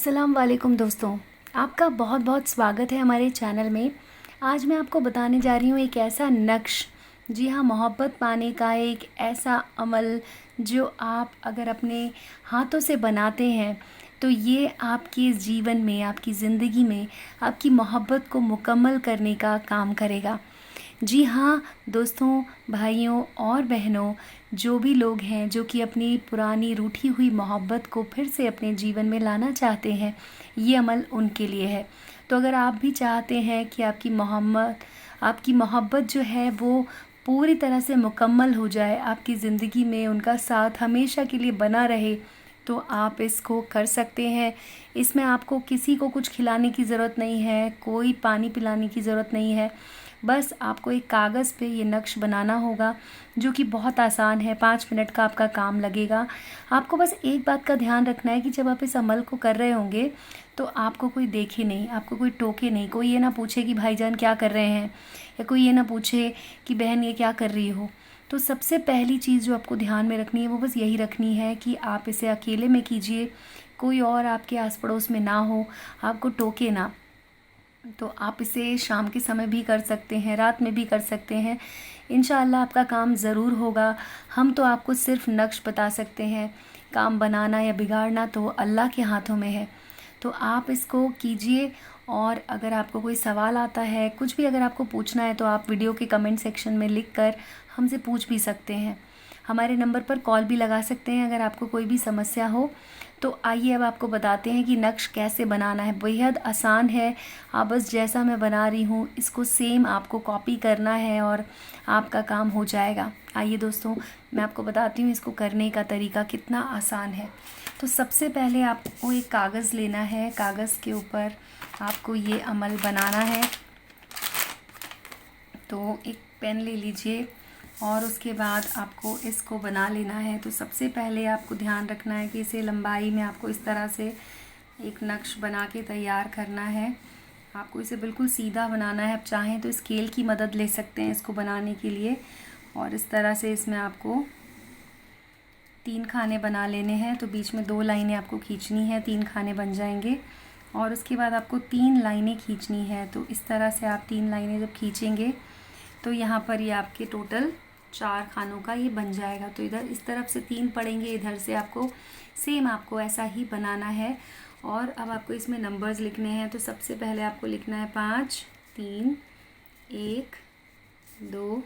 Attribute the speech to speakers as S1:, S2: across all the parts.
S1: अस्सलाम वालेकुम दोस्तों, आपका बहुत बहुत स्वागत है हमारे चैनल में। आज मैं आपको बताने जा रही हूँ एक ऐसा नक्श, जी हाँ, मोहब्बत पाने का एक ऐसा अमल जो आप अगर अपने हाथों से बनाते हैं तो ये आपके जीवन में, आपकी ज़िंदगी में आपकी मोहब्बत को मुकम्मल करने का काम करेगा। जी हाँ दोस्तों, भाइयों और बहनों, जो भी लोग हैं जो कि अपनी पुरानी रूठी हुई मोहब्बत को फिर से अपने जीवन में लाना चाहते हैं, ये अमल उनके लिए है। तो अगर आप भी चाहते हैं कि आपकी मोहब्बत जो है वो पूरी तरह से मुकम्मल हो जाए, आपकी ज़िंदगी में उनका साथ हमेशा के लिए बना रहे, तो आप इसको कर सकते हैं। इसमें आपको किसी को कुछ खिलाने की ज़रूरत नहीं है, कोई पानी पिलाने की ज़रूरत नहीं है। बस आपको एक कागज़ पे ये नक्श बनाना होगा, जो कि बहुत आसान है। 5 मिनट का आपका काम लगेगा। आपको बस एक बात का ध्यान रखना है कि जब आप इस अमल को कर रहे होंगे तो आपको कोई देखे नहीं, आपको कोई टोके नहीं, कोई ये ना पूछे कि भाईजान क्या कर रहे हैं, या कोई ये ना पूछे कि बहन ये क्या कर रही हो। तो सबसे पहली चीज़ जो आपको ध्यान में रखनी है वो बस यही रखनी है कि आप इसे अकेले में कीजिए, कोई और आपके आस पड़ोस में ना हो, आपको टोके ना। तो आप इसे शाम के समय भी कर सकते हैं, रात में भी कर सकते हैं। इंशाअल्लाह आपका काम ज़रूर होगा। हम तो आपको सिर्फ नक्श बता सकते हैं, काम बनाना या बिगाड़ना तो अल्लाह के हाथों में है। तो आप इसको कीजिए, और अगर आपको कोई सवाल आता है, कुछ भी अगर आपको पूछना है, तो आप वीडियो के कमेंट सेक्शन में लिख कर हमसे पूछ भी सकते हैं। हमारे नंबर पर कॉल भी लगा सकते हैं अगर आपको कोई भी समस्या हो। तो आइए अब आपको बताते हैं कि नक्श कैसे बनाना है। बेहद आसान है। आप बस जैसा मैं बना रही हूँ इसको सेम आपको कॉपी करना है और आपका काम हो जाएगा। आइए दोस्तों, मैं आपको बताती हूँ इसको करने का तरीका कितना आसान है। तो सबसे पहले आपको एक कागज़ लेना है, कागज़ के ऊपर आपको ये अमल बनाना है। तो एक पेन ले लीजिए और उसके बाद आपको इसको बना लेना है। तो सबसे पहले आपको ध्यान रखना है कि इसे लंबाई में आपको इस तरह से एक नक्श बना के तैयार करना है। आपको इसे बिल्कुल सीधा बनाना है। आप चाहें तो स्केल की मदद ले सकते हैं इसको बनाने के लिए। और इस तरह से इसमें आपको 3 खाने बना लेने हैं। तो बीच में 2 लाइनें आपको खींचनी है, 3 खाने बन जाएंगे। और उसके बाद आपको 3 लाइनें खींचनी है। तो इस तरह से आप 3 लाइनें जब खींचेंगे तो यहाँ पर ये आपके टोटल 4 खानों का ये बन जाएगा। तो इधर इस तरफ से 3 पड़ेंगे, इधर से आपको सेम आपको ऐसा ही बनाना है। और अब आपको इसमें नंबर्स लिखने हैं। तो सबसे पहले आपको लिखना है 5, 3, 1, 2,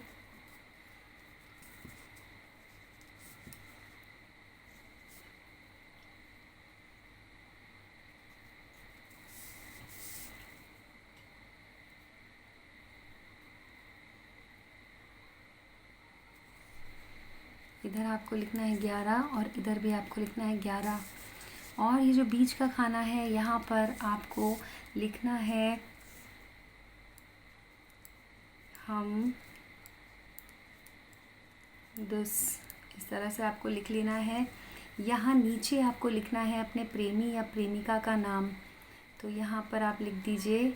S1: इधर आपको लिखना है 11 और इधर भी आपको लिखना है 11। और ये जो बीच का खाना है यहाँ पर आपको लिखना है हम 10। इस तरह से आपको लिख लेना है। यहाँ नीचे आपको लिखना है अपने प्रेमी या प्रेमिका का नाम। तो यहाँ पर आप लिख दीजिए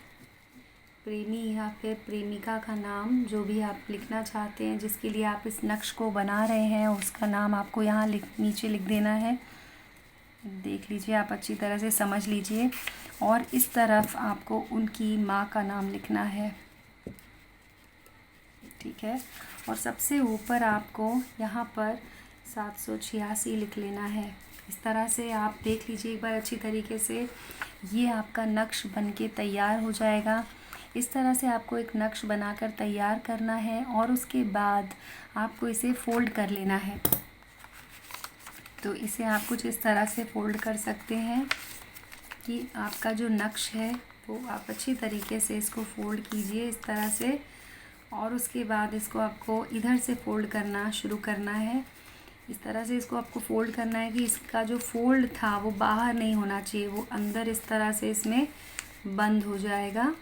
S1: प्रेमी या फिर प्रेमिका का नाम, जो भी आप लिखना चाहते हैं, जिसके लिए आप इस नक्श को बना रहे हैं, उसका नाम आपको यहाँ नीचे लिख देना है। देख लीजिए, आप अच्छी तरह से समझ लीजिए। और इस तरफ आपको उनकी माँ का नाम लिखना है, ठीक है। और सबसे ऊपर आपको यहाँ पर 786 लिख लेना है। इस तरह से आप देख लीजिए एक बार अच्छी तरीके से, ये आपका नक्श बनके तैयार हो जाएगा। इस तरह से आपको एक नक्श बनाकर तैयार करना है और उसके बाद आपको इसे फ़ोल्ड कर लेना है। तो इसे आप कुछ इस तरह से फ़ोल्ड कर सकते हैं कि आपका जो नक्श है वो आप अच्छी तरीके से इसको फ़ोल्ड कीजिए इस तरह से। और उसके बाद इसको आपको इधर से फ़ोल्ड करना शुरू करना है। इस तरह से इसको आपको फ़ोल्ड करना है कि इसका जो फ़ोल्ड था वो बाहर नहीं होना चाहिए, वो अंदर इस तरह से इसमें बंद हो जाएगा।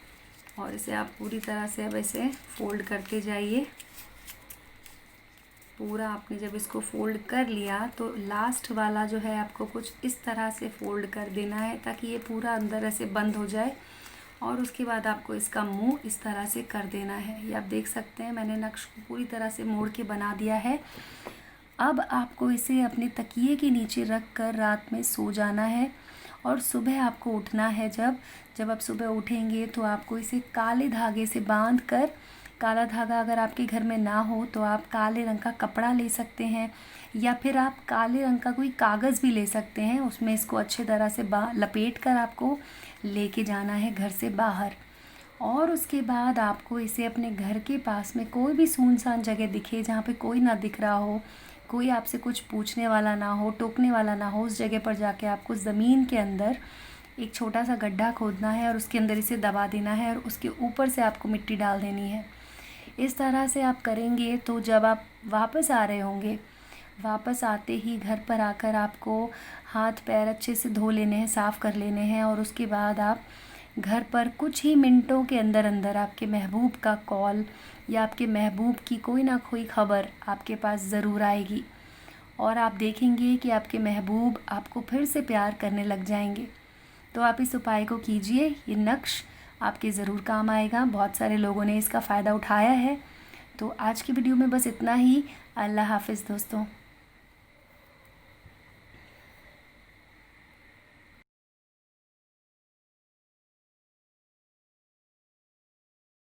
S1: और इसे आप पूरी तरह से अब ऐसे फ़ोल्ड करते जाइए। पूरा आपने जब इसको फ़ोल्ड कर लिया तो लास्ट वाला जो है आपको कुछ इस तरह से फ़ोल्ड कर देना है ताकि ये पूरा अंदर ऐसे बंद हो जाए। और उसके बाद आपको इसका मुंह इस तरह से कर देना है। ये आप देख सकते हैं मैंने नक्श को पूरी तरह से मोड़ के बना दिया है। अब आपको इसे अपने तकिए के नीचे रख कर रात में सो जाना है। और सुबह आपको उठना है। जब आप सुबह उठेंगे तो आपको इसे काले धागे से बांध कर, काला धागा अगर आपके घर में ना हो तो आप काले रंग का कपड़ा ले सकते हैं, या फिर आप काले रंग का कोई कागज़ भी ले सकते हैं। उसमें इसको अच्छी तरह से लपेट कर आपको लेके जाना है घर से बाहर। और उसके बाद आपको इसे अपने घर के पास में कोई भी सुनसान जगह दिखे, जहाँ पे कोई ना दिख रहा हो, कोई आपसे कुछ पूछने वाला ना हो, टोकने वाला ना हो, उस जगह पर जाके आपको ज़मीन के अंदर एक छोटा सा गड्ढा खोदना है और उसके अंदर इसे दबा देना है और उसके ऊपर से आपको मिट्टी डाल देनी है। इस तरह से आप करेंगे तो जब आप वापस आ रहे होंगे, वापस आते ही घर पर आकर आपको हाथ पैर अच्छे से धो लेने हैं, साफ़ कर लेने हैं। और उसके बाद आप घर पर कुछ ही मिनटों के अंदर अंदर आपके महबूब का कॉल या आपके महबूब की कोई ना कोई ख़बर आपके पास ज़रूर आएगी, और आप देखेंगे कि आपके महबूब आपको फिर से प्यार करने लग जाएंगे। तो आप इस उपाय को कीजिए, ये नक्श आपके ज़रूर काम आएगा। बहुत सारे लोगों ने इसका फ़ायदा उठाया है। तो आज की वीडियो में बस इतना ही। अल्लाह हाफ़िज़ दोस्तों।